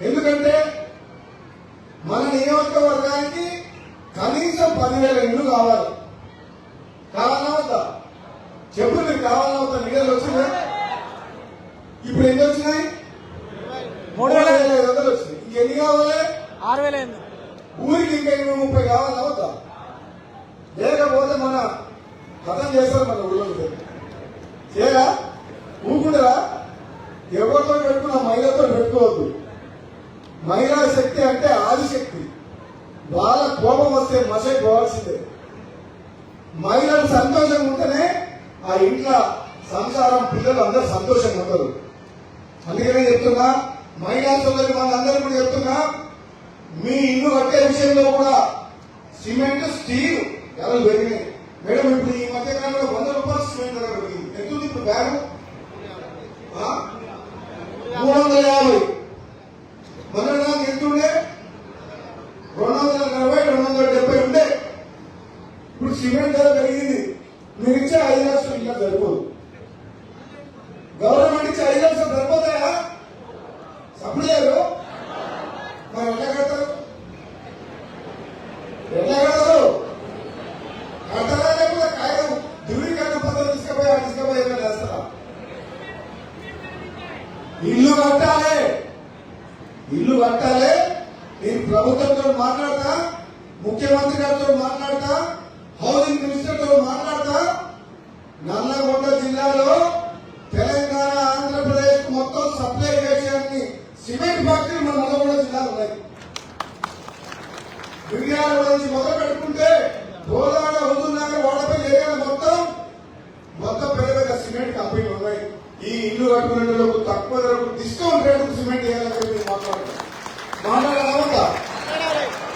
ఎందుకంటే మన నియోజకవర్గానికి కనీసం 10,000 ఇళ్ళు కావాలి. కావాలన్నా వద్దా? చెప్పు మీరు కావాలన్నా వద్దా? నిధులు వచ్చినాయి. ఇప్పుడు ఎన్ని వచ్చినాయి? 3,500 వచ్చినాయి. ఇంకెన్ని కావాలి? 6,000. ఊరికి ఇంకా 30 కావాలన్నా వద్దా? లేకపోతే మన కథం చేస్తారు మన ఊళ్ళో చేయరా? ఊకుండరా? ఎవరితో పెట్టుకున్నా మహిళతో పెట్టుకోవద్దు. మహిళా శక్తి అంటే ఆదిశక్తి. వాళ్ళ కోపం వస్తే మసై పోవాల్సిందే. మహిళలు సంతోషంగా ఉంటేనే ఆ ఇంట్లో సంసారం పిల్లలు అందరూ సంతోషంగా ఉంటారు. అందుకనే చెప్తున్నా, మహిళా సోదరి వాళ్ళందరూ కూడా చెప్తున్నా, మీ ఇల్లు కట్టే విషయంలో కూడా సిమెంట్ స్టీల్ ధరలు పెరిగినాయి. మేడం ఇప్పుడు ఈ మధ్య కాలంలో 100 రూపాయలు సిమెంట్ ధర పెరిగింది. ఎంత ఇప్పుడు బ్యాగు? 350. మొదలడానికి ఎంత ఉండే? 240, 270 ఉండే. ఇప్పుడు సిమెంట్ ధర పెరిగింది. మీరు ఇచ్చే 5 లక్షలు ఇంకా సరిపోదు. గవర్నమెంట్ ఇచ్చే 5 లక్షలు సరిపోతాయా? సప్లైలు మరి ఎట్లా కడతారు? ఎట్లా కడతారు? కడతారా లేకపోతే కాగితం ధృవీకరణ పత్రం తీసుకుపోయి ఎక్కడ వేస్తారా? ఇల్లు కట్టాలి, ఇల్లు కట్టాలి. నేను ప్రభుత్వంతో మాట్లాడతా, ముఖ్యమంత్రి గారితో మాట్లాడతా, హౌసింగ్ మినిస్టర్ తో మాట్లాడతా. నల్లగొండ జిల్లాలో తెలంగాణ ఆంధ్రప్రదేశ్ మొత్తం సప్లై చేయడానికి సిమెంట్ ఫ్యాక్టరీ మన నల్లగొండ జిల్లాలో ఉన్నాయి. విజయాల నుంచి మొదలు పెట్టుకుంటే గోదావరి హుజూర్నగర్ వాడపై ఏరియాల మొత్తం పెద్ద పెద్ద సిమెంట్ కంపెనీలు ఉన్నాయి. ఈ ఇల్లు కట్టుకునే తక్కువ ధరకు డిస్కౌంట్ రేటుకు సిమెంట్ వేయాలని చెప్పి మాట్లాడుతున్నాం.